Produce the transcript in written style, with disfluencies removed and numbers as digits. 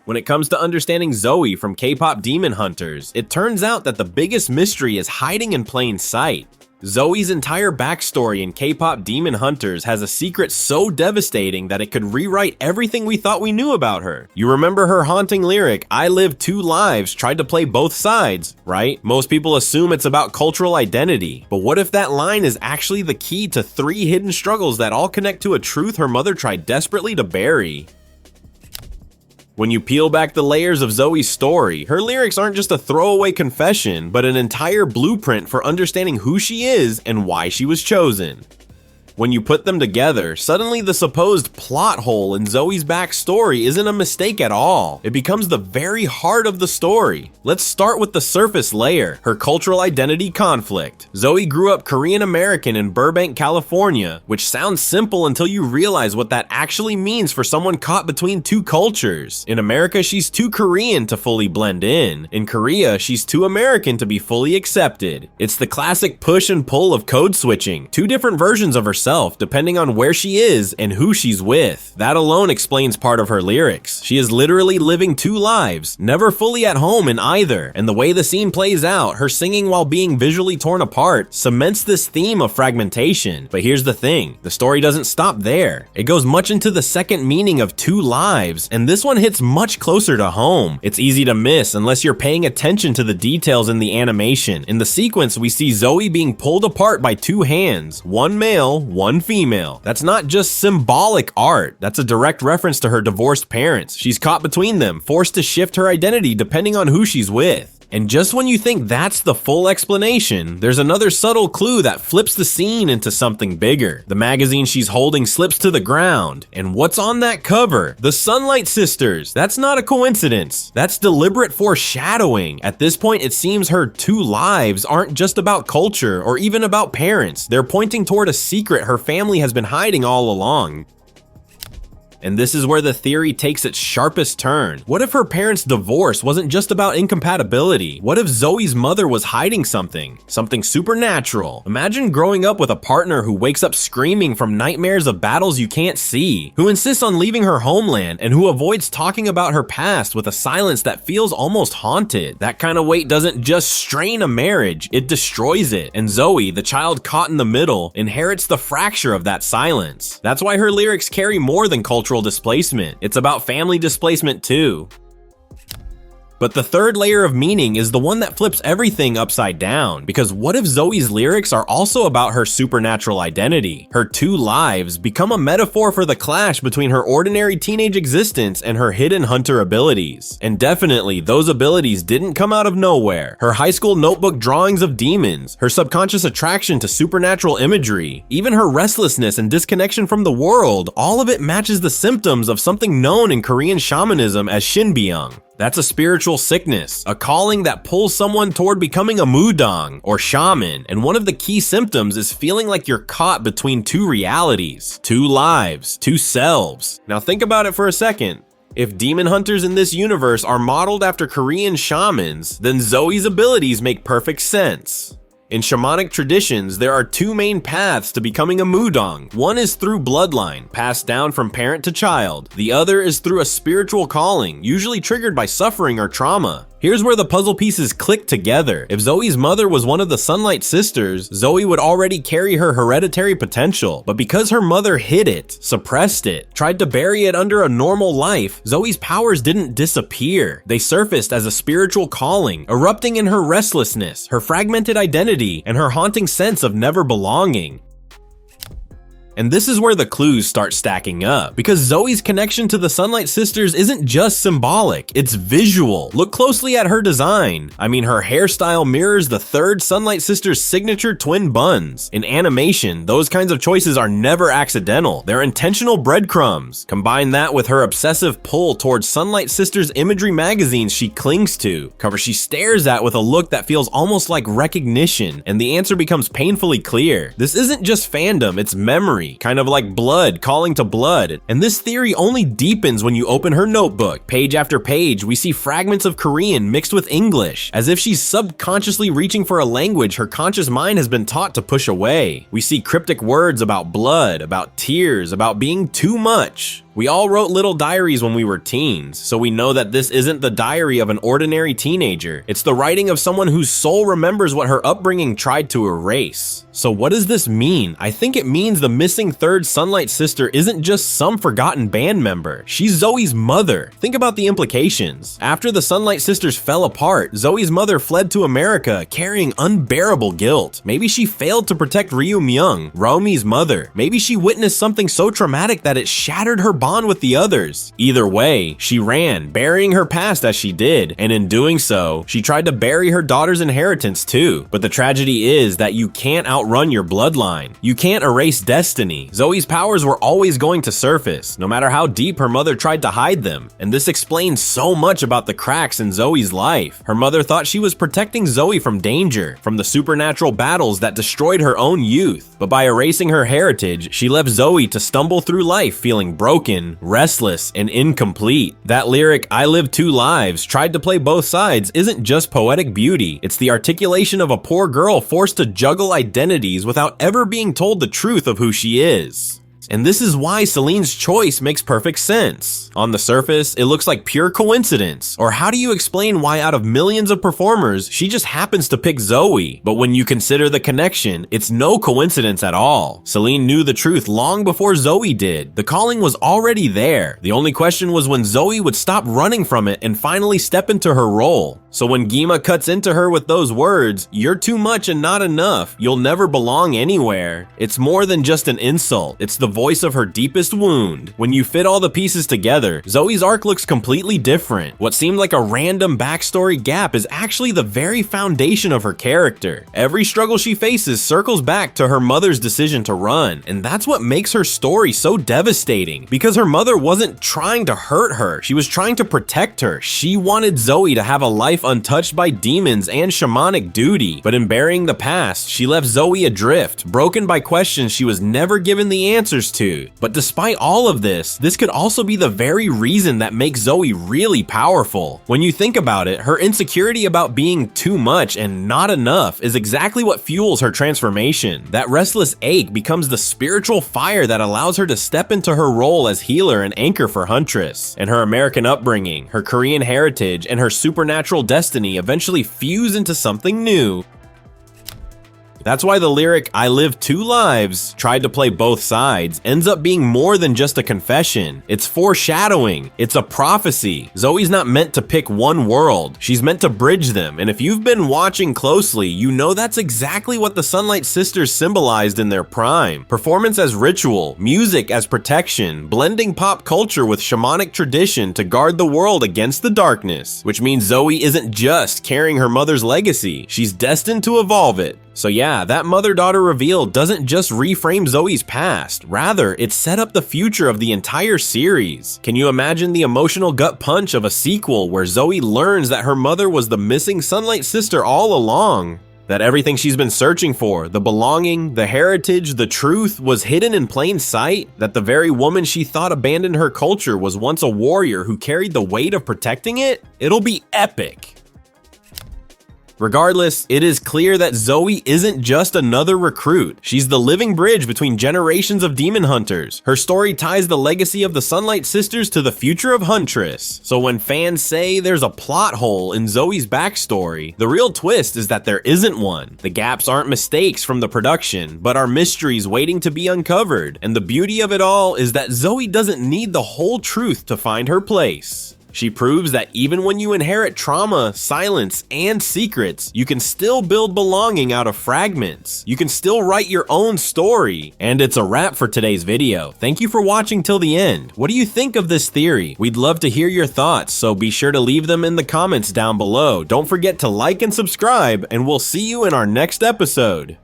When it comes to understanding Zoey from K-pop Demon Hunters, it turns out that the biggest mystery is hiding in plain sight. Zoey's entire backstory in K-pop Demon Hunters has a secret so devastating that it could rewrite everything we thought we knew about her. You remember her haunting lyric, "I live two lives, tried to play both sides," right? Most people assume it's about cultural identity, but what if that line is actually the key to 3 hidden struggles that all connect to a truth her mother tried desperately to bury? When you peel back the layers of Zoey's story, her lyrics aren't just a throwaway confession, but an entire blueprint for understanding who she is and why she was chosen. When you put them together, suddenly the supposed plot hole in Zoey's backstory isn't a mistake at all. It becomes the very heart of the story. Let's start with the surface layer, her cultural identity conflict. Zoey grew up Korean American in Burbank, California, which sounds simple until you realize what that actually means for someone caught between 2 cultures. In America, she's too Korean to fully blend in. In Korea, she's too American to be fully accepted. It's the classic push and pull of code switching, 2 different versions of herself depending on where she is and who she's with. That alone explains part of her lyrics. She is literally living 2 lives, never fully at home in either, and the way the scene plays out, her singing while being visually torn apart, cements this theme of fragmentation. But here's the thing, the story doesn't stop there. It goes much into the second meaning of 2 lives, and this one hits much closer to home. It's easy to miss unless you're paying attention to the details in the animation. In the sequence, we see Zoey being pulled apart by 2 hands, one male, one female. That's not just symbolic art, that's a direct reference to her divorced parents. She's caught between them, forced to shift her identity depending on who she's with. And just when you think that's the full explanation, there's another subtle clue that flips the scene into something bigger. The magazine she's holding slips to the ground, and what's on that cover? The Sunlight Sisters. That's not a coincidence. That's deliberate foreshadowing. At this point, it seems her 2 lives aren't just about culture or even about parents. They're pointing toward a secret her family has been hiding all along. And this is where the theory takes its sharpest turn. What if her parents' divorce wasn't just about incompatibility? What if Zoey's mother was hiding something supernatural? Imagine growing up with a partner who wakes up screaming from nightmares of battles you can't see, who insists on leaving her homeland, and who avoids talking about her past with a silence that feels almost haunted. That kind of weight doesn't just strain a marriage, it destroys it. And Zoey, the child caught in the middle, inherits the fracture of that silence. That's why her lyrics carry more than cultural displacement. It's about family displacement too. But the third layer of meaning is the one that flips everything upside down, because what if Zoey's lyrics are also about her supernatural identity? Her 2 lives become a metaphor for the clash between her ordinary teenage existence and her hidden hunter abilities. And definitely, those abilities didn't come out of nowhere. Her high school notebook drawings of demons, her subconscious attraction to supernatural imagery, even her restlessness and disconnection from the world, all of it matches the symptoms of something known in Korean shamanism as shinbyeong. That's a spiritual sickness, a calling that pulls someone toward becoming a mudong, or shaman, and one of the key symptoms is feeling like you're caught between 2 realities, 2 lives, 2 selves. Now think about it for a second. If demon hunters in this universe are modeled after Korean shamans, then Zoey's abilities make perfect sense. In shamanic traditions, there are 2 main paths to becoming a mudong. One is through bloodline, passed down from parent to child. The other is through a spiritual calling, usually triggered by suffering or trauma. Here's where the puzzle pieces click together. If Zoey's mother was one of the Sunlight Sisters, Zoey would already carry her hereditary potential. But because her mother hid it, suppressed it, tried to bury it under a normal life, Zoey's powers didn't disappear. They surfaced as a spiritual calling, erupting in her restlessness, her fragmented identity, and her haunting sense of never belonging. And this is where the clues start stacking up, because Zoey's connection to the Sunlight Sisters isn't just symbolic, it's visual. Look closely at her design. I mean, her hairstyle mirrors the 3rd Sunlight Sisters' signature twin buns. In animation, those kinds of choices are never accidental, they're intentional breadcrumbs. Combine that with her obsessive pull towards Sunlight Sisters imagery magazines she clings to, covers she stares at with a look that feels almost like recognition, and the answer becomes painfully clear. This isn't just fandom, it's memory. Kind of like blood calling to blood. And this theory only deepens when you open her notebook. Page after page, we see fragments of Korean mixed with English, as if she's subconsciously reaching for a language her conscious mind has been taught to push away. We see cryptic words about blood, about tears, about being too much. We all wrote little diaries when we were teens, so we know that this isn't the diary of an ordinary teenager. It's the writing of someone whose soul remembers what her upbringing tried to erase. So what does this mean? I think it means the missing third Sunlight sister isn't just some forgotten band member. She's Zoey's mother. Think about the implications. After the Sunlight sisters fell apart, Zoey's mother fled to America carrying unbearable guilt. Maybe she failed to protect Myung, Romi's mother. Maybe she witnessed something so traumatic that it shattered her bond with the others. Either way, she ran, burying her past as she did, and in doing so, she tried to bury her daughter's inheritance too. But the tragedy is that you can't outrun your bloodline. You can't erase destiny. Zoey's powers were always going to surface, no matter how deep her mother tried to hide them. And this explains so much about the cracks in Zoey's life. Her mother thought she was protecting Zoey from danger, from the supernatural battles that destroyed her own youth. But by erasing her heritage, she left Zoey to stumble through life feeling broken, restless, and incomplete. That lyric, "I live two lives, tried to play both sides," isn't just poetic beauty. It's the articulation of a poor girl forced to juggle identities without ever being told the truth of who she is. And this is why Celine's choice makes perfect sense. On the surface, it looks like pure coincidence. Or how do you explain why out of millions of performers, she just happens to pick Zoey? But when you consider the connection, it's no coincidence at all. Celine knew the truth long before Zoey did. The calling was already there. The only question was when Zoey would stop running from it and finally step into her role. So when Gima cuts into her with those words, "You're too much and not enough, you'll never belong anywhere," it's more than just an insult. It's the voice of her deepest wound. When you fit all the pieces together, Zoey's arc looks completely different. What seemed like a random backstory gap is actually the very foundation of her character. Every struggle she faces circles back to her mother's decision to run, and that's what makes her story so devastating, because her mother wasn't trying to hurt her, she was trying to protect her. She wanted Zoey to have a life untouched by demons and shamanic duty, but in burying the past, she left Zoey adrift, broken by questions she was never given the answers to. But despite all of this could also be the very reason that makes Zoey really powerful. When you think about it, her insecurity about being too much and not enough is exactly what fuels her transformation. That restless ache becomes the spiritual fire that allows her to step into her role as healer and anchor for Huntress. And her American upbringing, her Korean heritage, and her supernatural destiny eventually fuse into something new. That's why the lyric, "I live two lives, tried to play both sides," ends up being more than just a confession. It's foreshadowing. It's a prophecy. Zoey's not meant to pick one world. She's meant to bridge them. And if you've been watching closely, you know that's exactly what the Sunlight Sisters symbolized in their prime. Performance as ritual, music as protection, blending pop culture with shamanic tradition to guard the world against the darkness. Which means Zoey isn't just carrying her mother's legacy. She's destined to evolve it. So yeah, that mother-daughter reveal doesn't just reframe Zoey's past, rather, it set up the future of the entire series. Can you imagine the emotional gut punch of a sequel where Zoey learns that her mother was the missing Sunlight sister all along? That everything she's been searching for, the belonging, the heritage, the truth, was hidden in plain sight? That the very woman she thought abandoned her culture was once a warrior who carried the weight of protecting it? It'll be epic. Regardless, it is clear that Zoey isn't just another recruit. She's the living bridge between generations of demon hunters. Her story ties the legacy of the Sunlight Sisters to the future of Huntress. So when fans say there's a plot hole in Zoey's backstory, the real twist is that there isn't one. The gaps aren't mistakes from the production, but are mysteries waiting to be uncovered. And the beauty of it all is that Zoey doesn't need the whole truth to find her place. She proves that even when you inherit trauma, silence, and secrets, you can still build belonging out of fragments. You can still write your own story. And it's a wrap for today's video. Thank you for watching till the end. What do you think of this theory? We'd love to hear your thoughts, so be sure to leave them in the comments down below. Don't forget to like and subscribe, and we'll see you in our next episode.